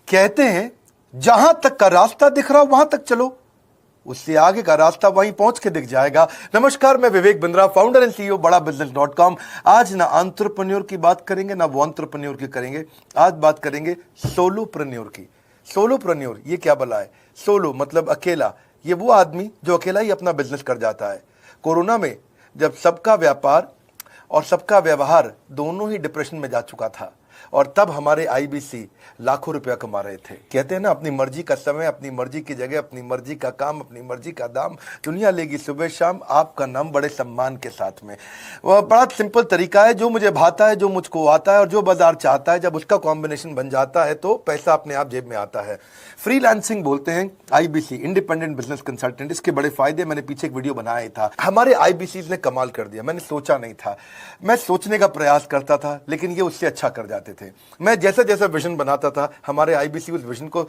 कहते हैं जहां तक का रास्ता दिख रहा हो वहां तक चलो, उससे आगे का रास्ता वहीं पहुंच के दिख जाएगा। नमस्कार, मैं Vivek Bindra, founder and CEO बड़ा बिजनेस.com। आज ना एंटरप्रेन्योर की बात करेंगे ना वो एंटरप्रेन्योर की करेंगे, आज बात करेंगे सोलोप्रेन्योर की। सोलोप्रेन्योर ये क्या भला है? सोलो मतलब अकेला, ये वो आदमी जो अकेला ही अपना बिजनेस कर जाता है। कोरोना में जब सबका व्यापार और सबका व्यवहार दोनों ही डिप्रेशन में जा चुका था, और तब हमारे आईबीसी लाखों रुपया कमा रहे थे। कहते हैं ना, अपनी मर्जी का समय, अपनी मर्जी की जगह, अपनी मर्जी का काम, अपनी मर्जी का दाम, दुनिया लेगी सुबह शाम आपका नाम बड़े सम्मान के साथ में। वह बड़ा सिंपल तरीका है, जो मुझे भाता है, जो मुझको आता है और जो बाजार चाहता है, जब उसका कॉम्बिनेशन बन जाता है तो पैसा अपने आप जेब में आता है। फ्रीलांसिंग बोलते हैं आईबीसी, इंडिपेंडेंट बिजनेस कंसल्टेंट। इसके बड़े फायदे मैंने पीछे एक वीडियो बनाया था। हमारे आईबीसी ने कमाल कर दिया, मैंने सोचा नहीं था। मैं सोचने का प्रयास करता था लेकिन ये उससे अच्छा कर जाते थे। मैं जैसा जैसा विजन बनाता था, हमारे आईबीसी उस विजन को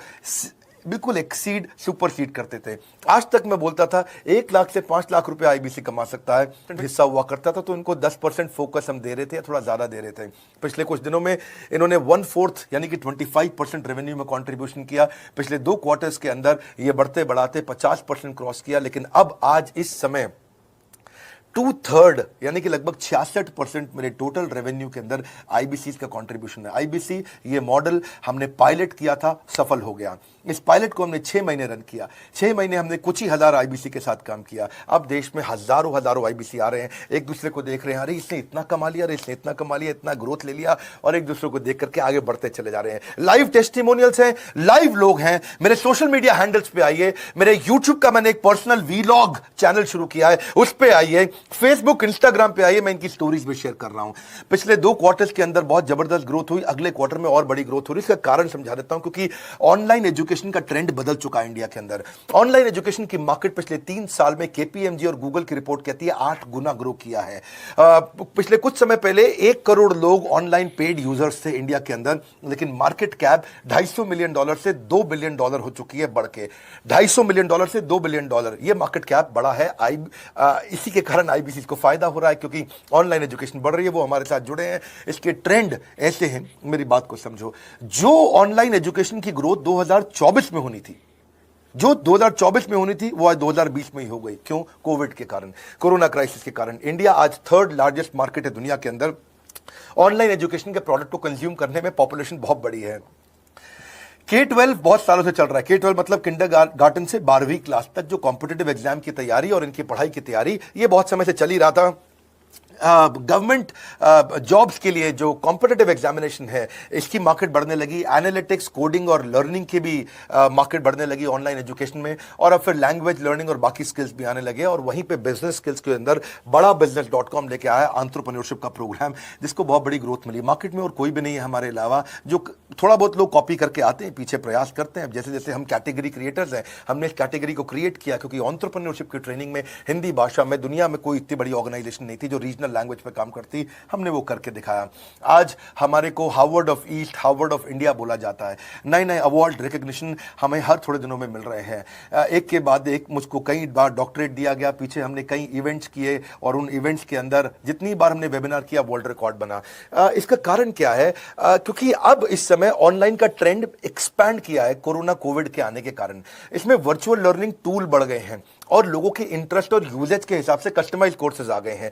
बिल्कुल एक्सीड, सुपरसीड करते थे। आज तक मैं बोलता था 1 लाख से 5 लाख रुपए आईबीसी कमा सकता है, हिस्सा हुआ करता था, तो इनको 10% फोकस हम दे रहे थे या थोड़ा ज्यादा दे रहे थे। पिछले कुछ दिनों में इन्होंने 1/4 यानी कि 25% रेवेन्यू में कंट्रीब्यूशन किया। पिछले 2 क्वार्टर्स के अंदर ये बढ़ते बढ़ाते 50% क्रॉस किया। लेकिन अब आज इस समय 2/3 यानी कि लगभग 66% मेरे टोटल रेवेन्यू के अंदर आईबीसी का कंट्रीब्यूशन है। आईबीसी ये मॉडल हमने पायलट किया था, सफल हो गया। इस पायलट को हमने 6 महीने रन किया। 6 महीने हमने कुछ ही हजार आईबीसी के साथ काम किया। अब देश में हजारों आईबीसी आ रहे हैं, एक दूसरे को देख रहे हैं, अरे इसने इतना कमा लिया, अरे इसने इतना कमा लिया, इतना ग्रोथ ले लिया, और एक दूसरे को देख करके आगे बढ़ते चले जा रहे हैं। लाइव टेस्टिमोनियल्स हैं, लाइव लोग हैं। मेरे सोशल मीडिया हैंडल्स पे आइए, मेरे यूट्यूब का मैंने एक पर्सनल वीलॉग चैनल शुरू किया है, उस पे आइए, फेसबुक इंस्टाग्राम पे आइए, मैं इनकी स्टोरीज में शेयर कर रहा हूं। पिछले 2 क्वार्टर्स के अंदर बहुत जबरदस्त ग्रोथ हुई, अगले क्वार्टर में और बड़ी ग्रोथ हो रही है। इसका कारण समझा देता हूं, क्योंकि ऑनलाइन एजुकेशन का ट्रेंड बदल चुका है इंडिया के अंदर। ऑनलाइन एजुकेशन की मार्केट पिछले 3 साल में केपीएमजी और गूगल की रिपोर्ट कहती है 8 गुना ग्रो किया है। पिछले कुछ समय पहले 1 करोड़ लोग ऑनलाइन पेड यूजर्स थे इंडिया के अंदर, लेकिन मार्केट कैप $250 मिलियन से $2 बिलियन हो चुकी है, बढ़ के $250 मिलियन से $2 बिलियन। ये मार्केट कैप बढ़ा है। इसी के कारण आईबीसी को फायदा हो रहा है, क्योंकि ऑनलाइन एजुकेशन बढ़ रही है, वो हमारे साथ जुड़े हैं। इसके ट्रेंड ऐसे हैं, मेरी बात को समझो। जो ऑनलाइन एजुकेशन की ग्रोथ 2024 में होनी थी, जो 2024 में होनी थी, वो आज 2020 में ही हो गई। क्यों? कोविड के कारण, कोरोना क्राइसिस के कारण। इंडिया आज 3rd लार्जेस्ट मार्केट है दुनिया के अंदर। ऑनलाइन एजुकेशन के प्रोडक्ट को कंज्यूम करने में पॉपुलेशन बहुत बड़ी है। K-12 बहुत सालों से चल रहा है। K-12 मतलब किंडरगार्टन से 12वीं क्लास तक जो कॉम्पिटिटिव एग्जाम की तैयारी और इनकी पढ़ाई की तैयारी, ये बहुत समय से चल ही रहा था। गवर्नमेंट जॉब्स के लिए जो कॉम्पिटिटिव एग्जामिनेशन है, इसकी मार्केट बढ़ने लगी। एनालिटिक्स, कोडिंग और लर्निंग की भी मार्केट बढ़ने लगी ऑनलाइन एजुकेशन में। और अब फिर लैंग्वेज लर्निंग और बाकी स्किल्स भी आने लगे। और वहीं पे बिजनेस स्किल्स के अंदर बड़ा बिजनेस.com लेके आया एंटरप्रेन्योरशिप का प्रोग्राम, जिसको बहुत बड़ी ग्रोथ मिली। मार्केट में और कोई भी नहीं है हमारे अलावा, जो थोड़ा बहुत लोग कॉपी करके आते हैं, पीछे प्रयास करते हैं। जैसे जैसे हम कैटेगरी क्रिएटर्स हैं, हमने इस कैटेगरी को क्रिएट किया, क्योंकि एंटरप्रेन्योरशिप की ट्रेनिंग में हिंदी भाषा में दुनिया में कोई इतनी बड़ी ऑर्गेनाइजेशन नहीं थी जो रीजनल लैंग्वेज पे काम करती। हमने वो करके दिखाया। आज हमारे को Harvard of east, Harvard of India बोला जाता है। नए नए अवार्ड, रिकग्निशन हमें हर थोड़े दिनों में मिल रहे हैं। एक के बाद एक मुझको कई बार डॉक्टरेट दिया गया। पीछे हमने कई इवेंट्स किए और उन इवेंट्स के अंदर जितनी बार हमने वेबिनार किया, वर्ल्ड रिकॉर्ड बना। इसका कारण क्या है? क्योंकि अब इस समय ऑनलाइन का ट्रेंड एक्सपैंड किया है कोरोना कोविड के आने के कारण। इसमें वर्चुअल लर्निंग टूल बढ़ गए हैं और लोगों के इंटरेस्ट और यूजेज के हिसाब से कस्टमाइज कोर्सेज आ गए हैं।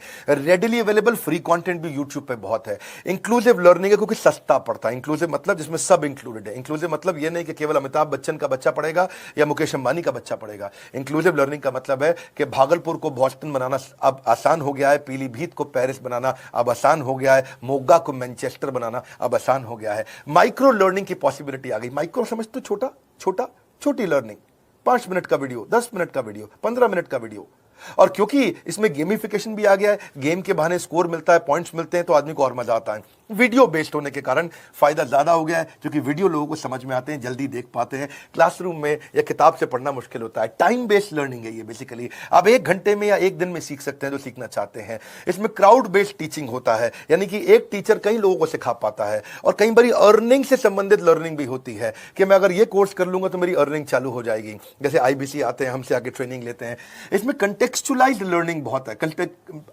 रेडिली अवेलेबल फ्री कंटेंट भी यूट्यूब पे बहुत है। इंक्लूसिव लर्निंग है, क्योंकि सस्ता पड़ता है। इंक्लूसिव मतलब जिसमें सब इंक्लूडेड है। इंक्लूसिव मतलब ये नहीं कि केवल अमिताभ बच्चन का बच्चा पढ़ेगा या मुकेश अंबानी का बच्चा पढ़ेगा। इंक्लूसिव लर्निंग का मतलब है कि भागलपुर को बॉस्टन बनाना अब आसान हो गया है, पीलीभीत को पेरिस बनाना अब आसान हो गया है, मोगा को मैनचेस्टर बनाना अब आसान हो गया है। माइक्रो लर्निंग की पॉसिबिलिटी आ गई। माइक्रो समझ तो छोटी लर्निंग, 5 मिनट का वीडियो, 10 मिनट का वीडियो, 15 मिनट का वीडियो। और क्योंकि इसमें गेमिफिकेशन भी आ गया है, गेम के बहाने स्कोर मिलता है, पॉइंट्स मिलते हैं, तो आदमी को और मजा आता है। वीडियो बेस्ड होने के कारण फायदा ज्यादा हो गया है, क्योंकि वीडियो लोगों को समझ में आते हैं, जल्दी देख पाते हैं। क्लासरूम में या किताब से पढ़ना मुश्किल होता है। टाइम बेस्ड लर्निंग है ये बेसिकली। आप 1 घंटे में या 1 दिन में सीख सकते हैं जो सीखना चाहते हैं। इसमें क्राउड बेस्ड टीचिंग होता है, यानी कि एक टीचर कई लोगों को सिखा पाता है। और कई बार अर्निंग से संबंधित लर्निंग भी होती है कि मैं अगर ये कोर्स कर लूंगा तो मेरी अर्निंग चालू हो जाएगी। जैसे आईबीसी आते हैं, हमसे आगे ट्रेनिंग लेते हैं। इसमें कंटेक्चुअलाइज्ड लर्निंग बहुत है।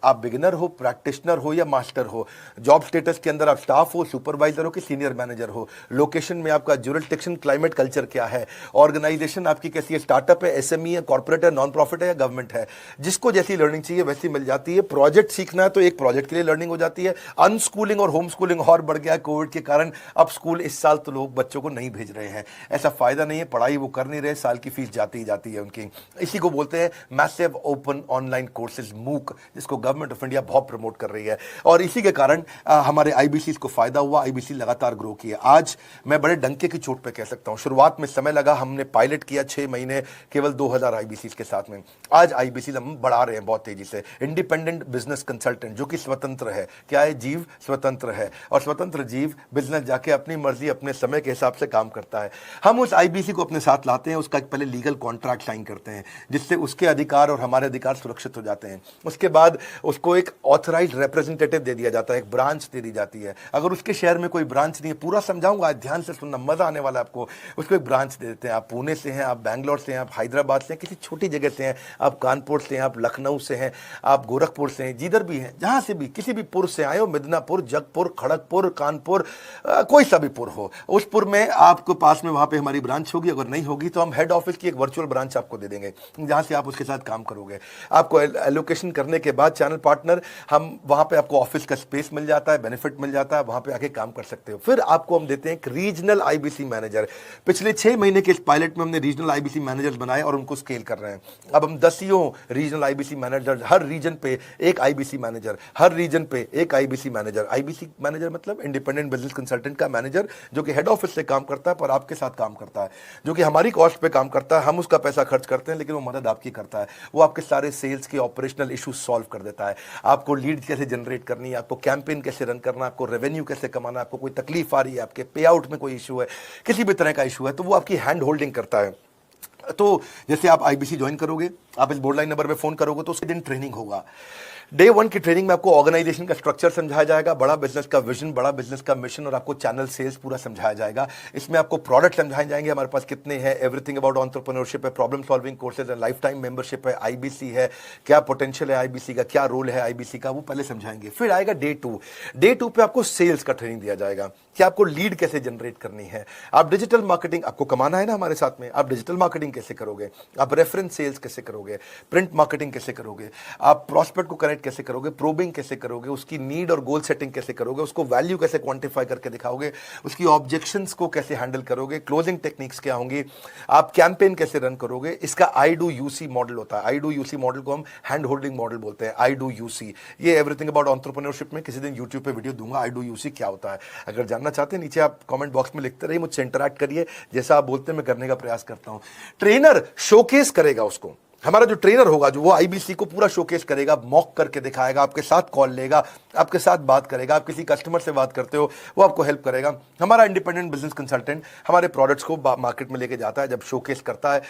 आप बिगिनर हो, प्रैक्टिशनर हो या मास्टर हो, जॉब स्टेटस के अंदर अंदर आप स्टाफ हो, सुपरवाइजर हो कि सीनियर मैनेजर हो, लोकेशन में आपका जुरिस्डिक्शन, क्लाइमेट, कल्चर क्या है, ऑर्गेनाइजेशन आपकी कैसी है, स्टार्टअप है, एसएमई है, कॉर्पोरेट है, नॉन प्रॉफिट है या गवर्नमेंट है, जिसको जैसी लर्निंग चाहिए वैसी मिल जाती है। प्रोजेक्ट सीखना है तो एक प्रोजेक्ट के लिए लर्निंग हो जाती है। अनस्कूलिंग और होम स्कूलिंग और बढ़ गया है कोविड के कारण। अब स्कूल इस साल तो लोग बच्चों को नहीं भेज रहे हैं, ऐसा फायदा नहीं है, पढ़ाई वो कर नहीं रहे, साल की फीस जाती ही जाती है उनकी। इसी को बोलते हैं मैसिव ओपन ऑनलाइन कोर्सेज, मूक, जिसको गवर्नमेंट ऑफ इंडिया बहुत प्रमोट कर रही है। और इसी के कारण हमारे आईबीसी को फायदा हुआ, आईबीसी लगातार ग्रो किया। आज मैं बड़े डंके की चोट पे कह सकता हूं, शुरुआत में समय लगा, हमने पायलट किया 6 महीने केवल 2000 आईबीसी के साथ में। आज आईबीसी हम बढ़ा रहे हैं बहुत तेजी से। इंडिपेंडेंट बिजनेस कंसल्टेंट, जो कि स्वतंत्र है, क्या है, जीव स्वतंत्र है, और स्वतंत्र जीव बिजनेस जाके अपनी मर्जी अपने समय के हिसाब से काम करता है। हम उस आईबीसी को अपने साथ लाते हैं, उसका एक पहले लीगल कॉन्ट्रैक्ट साइन करते हैं, जिससे उसके अधिकार और हमारे अधिकार सुरक्षित हो जाते हैं। उसके बाद उसको एक ऑथराइज्ड रिप्रेजेंटेटिव दे दिया जाता है, एक ब्रांच दे दी जाती है। अगर उसके शहर में कोई ब्रांच नहीं है, पूरा समझाऊंगा, ध्यान से सुनना, मजा आने वाला है आपको। उसको एक ब्रांच दे देते हैं। आप पुणे से हैं, आप बैंगलोर से हैं, आप हैदराबाद से हैं, किसी छोटी जगह से हैं, आप कानपुर से हैं, आप लखनऊ से हैं, आप गोरखपुर से हैं, जिधर भी हैं, जहां से भी, किसी भी पुर से आए हो, मिदनापुर, जगपुर, खड़गपुर, कानपुर, कोई सा भी पुर हो, उस पुर में आपके पास में वहां पे हमारी ब्रांच होगी। अगर नहीं होगी तो हम हेड ऑफिस की एक वर्चुअल ब्रांच आपको दे देंगे, जहां से आप उसके साथ काम करोगे। आपको एलोकेशन करने के बाद चैनल पार्टनर, हम वहां पे आपको ऑफिस का स्पेस मिल जाता है, बेनिफिट मिल जाता है, वहां पे आके काम कर सकते हो। फिर आपको हम देते हैं एक रीजनल आईबीसी मैनेजर। पिछले 6 महीने के इस पायलट में हमने रीजनल आईबीसी मैनेजर बनाए और उनको स्केल कर रहे हैं। अब हम 10 रीजनल आईबीसी मैनेजर, हर रीजन पे एक आईबीसी मैनेजर, हर रीजन पे एक आईबीसी मैनेजर। आईबीसी मैनेजर मतलब इंडिपेंडेंट बिजनेस कंसल्टेंट का मैनेजर, जो कि हेड ऑफिस से काम करता है पर आपके साथ काम करता है, जो कि हमारी कॉस्ट पे काम करता है, हम उसका पैसा खर्च करते हैं, लेकिन वो मदद आपकी करता है। वो आपके सारे सेल्स के ऑपरेशनल इश्यूज सॉल्व कर देता है। आपको लीड कैसे जनरेट करनी है, आपको कैंपेन कैसे रन करना है, आपको रेवेन्यू कैसे कमाना है, आपको कोई तकलीफ आ रही है, आपके पे आउट में कोई इशू है, किसी भी तरह का इशू है, तो वो आपकी हैंड होल्डिंग करता है। तो जैसे आप आईबीसी ज्वाइन करोगे, आप इस बोर्ड लाइन नंबर पे फोन करोगे तो उसके दिन ट्रेनिंग होगा। डे 1 की ट्रेनिंग में आपको ऑर्गेनाइजेशन का स्ट्रक्चर समझाया जाएगा, बड़ा बिजनेस का विजन, बड़ा बिजनेस का मिशन, और आपको चैनल सेल्स पूरा समझाया जाएगा। इसमें आपको प्रोडक्ट समझाए जाएंगे, हमारे पास कितने हैं, एवरीथिंग अबाउट एंटरप्रेन्योरशिप है, प्रॉब्लम सॉल्विंग कोर्सेज है, लाइफ टाइम मेंबरशिप है, आईबीसी है, क्या पोटेंशियल है आईबीसी का, क्या रोल है आईबीसी का, वो पहले समझाएंगे। फिर आएगा डे 2। डे 2 पे आपको सेल्स का ट्रेनिंग दिया जाएगा कि आपको लीड कैसे जनरेट करनी है, आप डिजिटल मार्केटिंग, आपको कमाना है ना हमारे साथ में, आप डिजिटल मार्केटिंग कैसे करोगे, आप रेफरेंस सेल्स कैसे करोगे, प्रिंट मार्केटिंग कैसे करोगे, आप प्रॉस्पेक्ट को कनेक्ट कैसे करोगे, प्रोबिंग कैसे करोगे, उसकी नीड और गोल सेटिंग कैसे करोगे, उसको वैल्यू कैसे क्वांटिफाई करके दिखाओगे, उसकी ऑब्जेक्शंस को कैसे हैंडल करोगे, क्लोजिंग टेक्निक्स क्या होंगी, आप कैंपेन कैसे रन करोगे। इसका आई डू यूसी मॉडल होता है। आई डू यूसी मॉडल को हम हैंड होल्डिंग मॉडल बोलते हैं। आई डू यूसी, ये एवरीथिंग अबाउट एंटरप्रेन्योरशिप में किसी दिन यूट्यूब पे वीडियो दूंगा, आई डू यूसी क्या होता है। अगर जानना चाहते हैं नीचे आप कमेंट बॉक्स में लिखते रहिए, मुझसे इंटरैक्ट करिए, जैसा आप बोलते हैं मैं करने का प्रयास करता हूं। ट्रेनर शोकेस करेगा उसको, हमारा जो ट्रेनर होगा, जो वो आईबीसी को पूरा शोकेस करेगा, मॉक करके दिखाएगा, आपके साथ कॉल लेगा, आपके साथ बात करेगा, आप किसी कस्टमर से बात करते हो वो आपको हेल्प करेगा। हमारा इंडिपेंडेंट बिजनेस कंसल्टेंट हमारे प्रोडक्ट्स को मार्केट में लेके जाता है, जब शोकेस करता है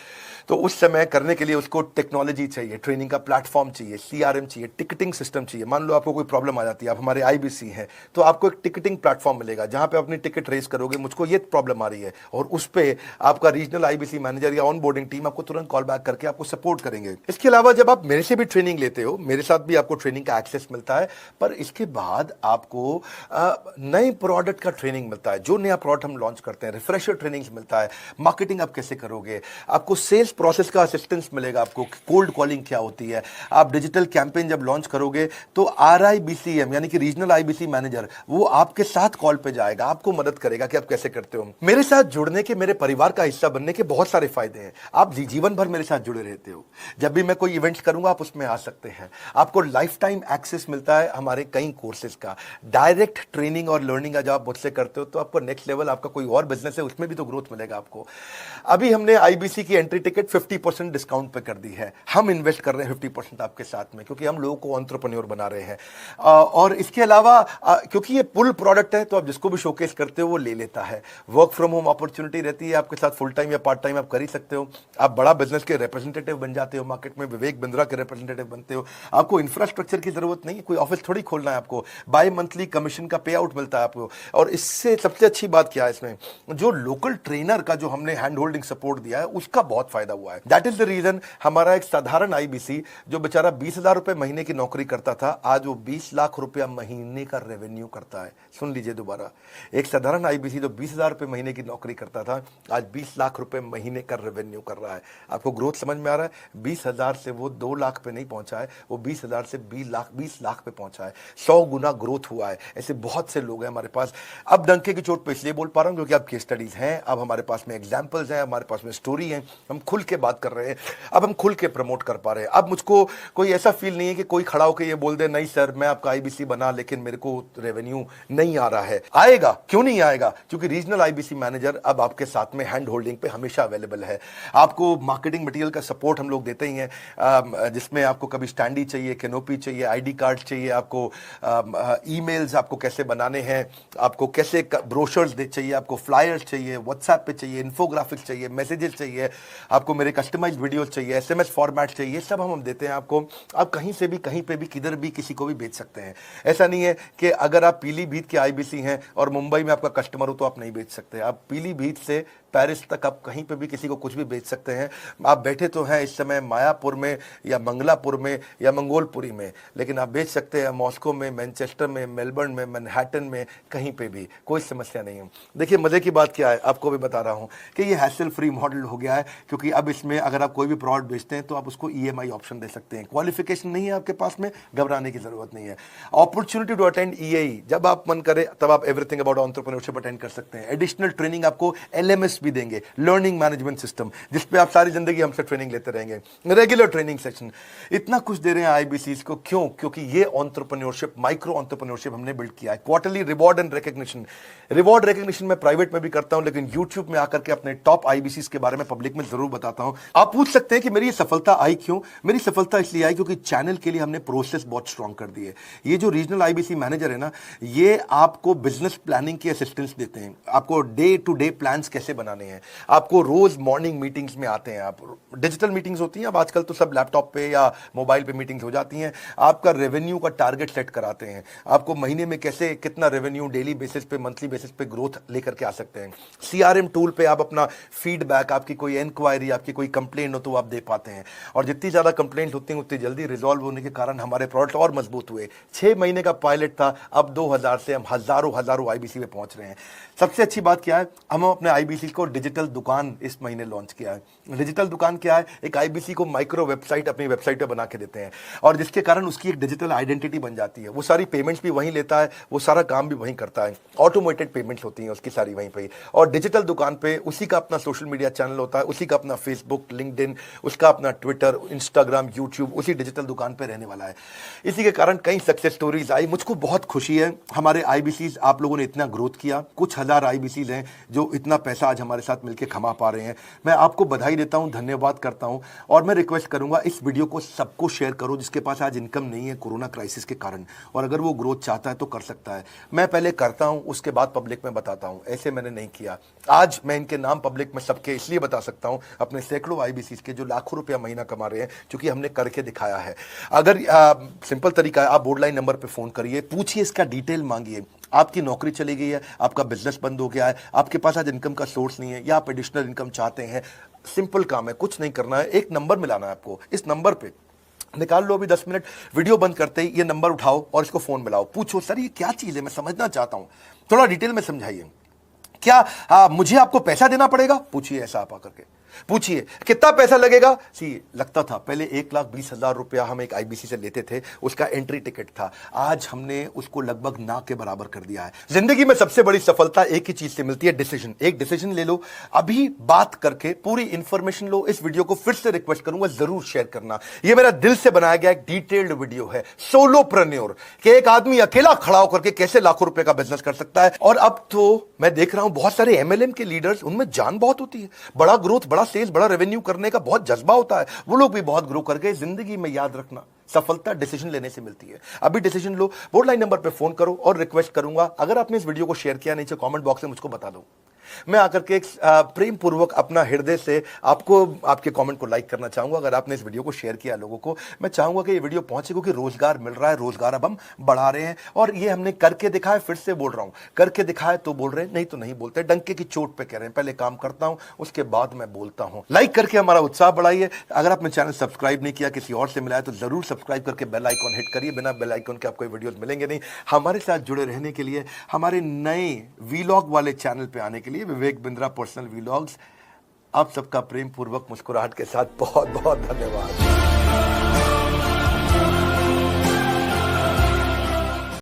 तो उस समय करने के लिए उसको टेक्नोलॉजी चाहिए, ट्रेनिंग का प्लेटफॉर्म चाहिए, सीआरएम चाहिए, टिकटिंग सिस्टम चाहिए। मान लो आपको कोई प्रॉब्लम आ जाती है, आप हमारे आईबीसी हैं, तो आपको एक टिकटिंग प्लेटफॉर्म मिलेगा जहां पे अपनी टिकट रेस करोगे, मुझको ये प्रॉब्लम आ रही है, और उस पर आपका रीजनल आईबीसी मैनेजर या ऑन बोर्डिंग टीम आपको तुरंत कॉल बैक करके आपको सपोर्ट करेंगे। इसके अलावा जब आप मेरे से भी ट्रेनिंग लेते हो, मेरे साथ भी आपको ट्रेनिंग का एक्सेस मिलता है, पर इसके बाद आपको नए प्रोडक्ट का ट्रेनिंग मिलता है। जो नया प्रोडक्ट हम लॉन्च करते हैं, रिफ्रेशर ट्रेनिंग मिलता है, मार्केटिंग आप कैसे करोगे, आपको सेल्स प्रोसेस का असिस्टेंस मिलेगा, आपको कोल्ड कॉलिंग क्या होती है, आप डिजिटल कैंपेन जब लॉन्च करोगे तो आरआईबीसीएम यानी कि रीजनल आईबीसी मैनेजर वो आपके साथ कॉल पे जाएगा, आपको मदद करेगा कि आप कैसे करते हो। मेरे साथ जुड़ने के, मेरे परिवार का हिस्सा बनने के बहुत सारे फायदे हैं। आप जीवन भर मेरे साथ जुड़े रहते हो, जब भी मैं कोई इवेंट्स करूंगा आप उसमें आ सकते हैं, आपको लाइफ टाइम एक्सेस मिलता है हमारे कई कोर्सेज का, डायरेक्ट ट्रेनिंग और लर्निंग जब आप मुझसे करते हो तो आपको नेक्स्ट लेवल, आपका कोई और बिजनेस है उसमें भी तो ग्रोथ मिलेगा आपको। अभी हमने आईबीसी की एंट्री टिकट 50% डिस्काउंट पे कर दी है, हम इन्वेस्ट कर रहे हैं 50% आपके साथ में, क्योंकि हम लोगों को एंटरप्रेन्योर बना रहे हैं। और इसके अलावा क्योंकि ये पुल प्रोडक्ट है तो आप जिसको भी शोकेस करते हो वो ले लेता है। वर्क फ्रॉम होम अपॉर्चुनिटी रहती है आपके साथ, फुल टाइम या पार्ट टाइम आप कर ही सकते हो। आप बड़ा बिजनेस के रिप्रेजेंटेटिव बन जाते हो मार्केट में, विवेक बिंद्रा के रिप्रेजेंटेटिव बनते हो, आपको इंफ्रास्ट्रक्चर की जरूरत नहीं है, कोई ऑफिस थोड़ी खोलना है आपको, बाय मंथली कमीशन का पे आउट मिलता है आपको। और इससे सबसे अच्छी बात क्या है इसमें, जो लोकल ट्रेनर का जो हमने हैंड होल्डिंग सपोर्ट दिया है उसका बहुत फायदा हुआ है। दैट इज द रीजन हमारा एक साधारण आईबीसी जो बेचारा 20,000 रुपए महीने की नौकरी करता था, आज वो 20 लाख रुपया महीने का रेवेन्यू करता है। सुन लीजिए दोबारा, एक साधारण आईबीसी जो 20,000 रुपए महीने की नौकरी करता था, आज 20 लाख रुपए महीने का रेवेन्यू कर रहा है। आपको ग्रोथ समझ में आ रहा है? 20,000 से वो 2 लाख पे नहीं पहुंचा है, वो 20,000 से 20 लाख पे पहुंचा है। 100 गुना ग्रोथ हुआ है। ऐसे बहुत से लोग हैं हमारे पास। अब डंके की चोट पे इसलिए बोल पा रहा हूं क्योंकि अब केस स्टडीज हैं, अब हमारे पास में एग्जाम्पल्स हैं, हमारे पास में स्टोरी है, हम खुल के बात कर रहे हैं, अब हम खुल के प्रमोट कर पा रहे हैं। अब मुझको कोई ऐसा फील नहीं है कि कोई खड़ा होकर ये बोल दे नहीं सर मैं आपका आईबीसी बना लेकिन मेरे को रेवेन्यू नहीं आ रहा है। आएगा, क्यों नहीं आएगा? क्योंकि रीजनल आईबीसी मैनेजर अब आपके साथ में हैंड होल्डिंग पे हमेशा अवेलेबल है। आपको मार्केटिंग मटेरियल का सपोर्ट हम लोग देते ही हैं, जिसमें आपको कभी स्टैंडी चाहिए, कैनोपी चाहिए, आईडी कार्ड चाहिए, आपको ईमेल्स आपको कैसे बनाने हैं, आपको कैसे ब्रोशर्स चाहिए, आपको फ्लायर्स चाहिए, व्हाट्सएप पे चाहिए, इन्फोग्राफिक्स चाहिए, मैसेजेस चाहिए, आपको मेरे कस्टमाइज्ड वीडियोस चाहिए, एसएमएस फॉर्मेट चाहिए, सब हम देते हैं आपको। आप कहीं से भी, कहीं पे भी, किधर भी किसी को भी बेच सकते हैं। ऐसा नहीं है कि अगर आप पीलीभीत के आईबीसी हैं और मुंबई में आपका कस्टमर हो तो आप नहीं बेच सकते। आप पीलीभीत से पेरिस तक आप कहीं पे भी किसी को कुछ भी बेच सकते हैं। आप बैठे तो हैं इस समय मायापुर में या मंगलापुर में या मंगोलपुरी में, लेकिन आप बेच सकते हैं मॉस्को में, मैनचेस्टर में, मेलबर्न में, मैनहट्टन में, कहीं पे भी, कोई समस्या नहीं है। देखिए मजे की बात क्या है, आपको भी बता रहा हूं कि ये हैसल फ्री मॉडल हो गया है, क्योंकि अब इसमें अगर आप कोई भी प्रोडक्ट बेचते हैं तो आप उसको ईएमआई ऑप्शन दे सकते हैं। क्वालिफिकेशन नहीं है आपके पास में, घबराने की जरूरत नहीं है। अपॉर्चुनिटी टू अटेंड ईएई, जब आप मन करे तब आप एवरीथिंग अबाउट एंटरप्रेन्योरशिप अटेंड कर सकते हैं। एडिशनल ट्रेनिंग आपको एलएमएस भी देंगे, लर्निंग मैनेजमेंट सिस्टम, जिसपे आप सारी जिंदगी हमसे ट्रेनिंग लेते रहेंगे, रेगुलर ट्रेनिंग सेशन, इतना कुछ दे रहे हैं आईबीसीज को। क्यों? क्योंकि ये एंटरप्रेन्योरशिप, माइक्रो एंटरप्रेन्योरशिप हमने बिल्ड किया है। Quarterly reward and recognition, reward recognition मैं प्राइवेट में भी करता हूं, लेकिन यूट्यूब में आकर के अपने टॉप आईबीसीज के बारे में पब्लिक में जरूर बताता हूं। आप पूछ सकते हैं कि मेरी सफलता आई क्यों? मेरी सफलता इसलिए आई क्योंकि चैनल के लिए हमने प्रोसेस बहुत स्ट्रांग कर दी है। ये जो रीजनल आईबीसी मैनेजर है ना, ये आपको बिजनेस प्लानिंग की असिस्टेंस देते हैं, आपको डे टू डे प्लान्स कैसे बनाने हैं, आपको रोज मॉर्निंग मीटिंग्स में आते हैं। आप डिजिटल मीटिंग्स होती हैं, अब आजकल तो सब लैपटॉप पे या मोबाइल पे मीटिंग्स हो जाती हैं। आपका रेवेन्यू का टारगेट सेट कराते हैं, आपको महीने में कैसे कितना रेवेन्यू डेली बेसिस पे, मंथली बेसिस पे ग्रोथ लेकर के आ सकते हैं। सीआरएम टूल पे आप अपना फीडबैक, आपकी कोई इंक्वायरी, आपकी कोई कंप्लेंट हो तो आप दे पाते हैं, और जितनी ज्यादा कंप्लेंट होती हैं उतनी जल्दी रिजॉल्व होने के कारण हमारे प्रोडक्ट और मजबूत हुए। 6 महीने का पायलट था, अब 2000 से हम हजारों आईबीसी में पहुंच रहे हैं। सबसे अच्छी बात क्या है, हम अपने आईबीसी को डिजिटल दुकान इस महीने लॉन्च किया है। डिजिटल दुकान क्या है? एक आईबीसी को माइक्रो वेबसाइट अपनी वेबसाइट पे बना के देते हैं, और जिसके कारण उसकी एक डिजिटल आइडेंटिटी बन जाती है। वो सारी पेमेंट्स भी वहीं लेता है, वो सारा काम भी वहीं करता है, ऑटोमेटेड पेमेंट्स होती हैं उसकी सारी वहीं पे। और डिजिटल दुकान पे उसी का अपना सोशल मीडिया चैनल होता है, उसी का अपना फेसबुक, लिंक्डइन, उसका अपना ट्विटर, इंस्टाग्राम, यूट्यूब उसी डिजिटल दुकान पे रहने वाला है। इसी के कारण कई सक्सेस स्टोरीज आई। मुझको बहुत खुशी है, हमारे आईबीसीज आप लोगों ने इतना ग्रोथ किया। कुछ हजार आईबीसीज हैं जो इतना पैसा आज हमारे साथ मिलकर कमा पा रहे हैं। मैं आपको बधाई देता हूं, धन्यवाद करता हूं, और मैं रिक्वेस्ट करूंगा इस वीडियो को सबको शेयर करो जिसके पास आज इनकम नहीं है कोरोना क्राइसिस के कारण, और अगर वो ग्रोथ चाहता है तो कर सकता है। मैं पहले करता हूं, उसके बाद पब्लिक में बताता हूं, ऐसे मैंने नहीं किया। आज मैं इनके नाम पब्लिक में सबके इसलिए बता सकता हूं, अपने सैकड़ों आईबीसीज के जो लाखों रुपया महीना कमा रहे हैं, क्योंकि हमने करके दिखाया है। अगर सिंपल तरीका है, आप बोर्डलाइन नंबर पर फोन करिए, पूछिए, इसका डिटेल मांगिए। आपकी नौकरी चली गई है, आपका बिजनेस बंद हो गया है, आपके पास आज इनकम का सोर्स नहीं है, या आप एडिशनल इनकम चाहते हैं, सिंपल काम है, कुछ नहीं करना है, एक नंबर मिलाना है आपको। इस नंबर पे निकाल लो अभी 10 मिनट, वीडियो बंद करते ही ये नंबर उठाओ और इसको फोन मिलाओ, पूछो सर ये क्या चीज है, मैं समझना चाहता हूं, थोड़ा डिटेल में समझाइए। क्या मुझे आपको पैसा देना पड़ेगा? पूछिए, ऐसा आप आकर के पूछिए। कितना पैसा लगेगा? सी लगता था पहले 1,20,000 रुपया हम एक आईबीसी से लेते थे, उसका एंट्री टिकट था। आज हमने उसको लगभग ना के बराबर कर दिया है। जिंदगी में सबसे बड़ी सफलता एक ही चीज से मिलती है, डिसीजन। एक डिसीजन ले लो, अभी बात करके पूरी इंफॉर्मेशन लो। इस वीडियो को फिर से रिक्वेस्ट करूंगा, जरूर शेयर करना। यह मेरा दिल से बनाया गया एक डिटेल्ड वीडियो है, सोलोप्रेन्योर, कि एक आदमी अकेला खड़ा होकर के कैसे लाखों रुपए का बिजनेस कर सकता है। और अब तो मैं देख रहा हूं बहुत सारे एमएलएम के लीडर्स, उनमें जान बहुत होती है, बड़ा ग्रोथ, बड़ा सेल्स, बड़ा रेवेन्यू करने का बहुत जज्बा होता है, वो लोग भी बहुत ग्रो कर गए। जिंदगी में याद रखना, सफलता डिसीजन लेने से मिलती है। अभी डिसीजन लो, बोर्ड लाइन नंबर पे फोन करो, और रिक्वेस्ट करूंगा अगर आपने इस वीडियो को शेयर किया, नीचे कमेंट बॉक्स में मुझको बता दो। मैं आकर के एक प्रेम पूर्वक अपना हृदय से आपको आपके कमेंट को लाइक करना चाहूंगा। अगर आपने इस वीडियो को शेयर किया लोगों को, मैं चाहूंगा कि ये वीडियो पहुंचे, क्योंकि रोजगार मिल रहा है, रोजगार अब हम बढ़ा रहे हैं और ये हमने करके दिखाया। फिर से बोल रहा हूं, करके दिखाया तो बोल रहे हैं, नहीं तो नहीं बोलते। डंके की चोट पे कह रहे हैं, पहले काम करता हूं उसके बाद मैं बोलता हूं। लाइक करके हमारा उत्साह बढ़ाइए। अगर आपने चैनल सब्सक्राइब नहीं किया, किसी और से मिला है, तो जरूर सब्सक्राइब करके बेल आइकॉन हिट करिए। बिना बेल आइकॉन के आपको वीडियोस मिलेंगे नहीं। हमारे साथ जुड़े रहने के लिए, हमारे नए वीलॉग वाले चैनल पे आने के लिए, विवेक बिंद्रा पर्सनल वीलॉग्स, आप सबका प्रेम पूर्वक मुस्कुराहट के साथ बहुत बहुत धन्यवाद।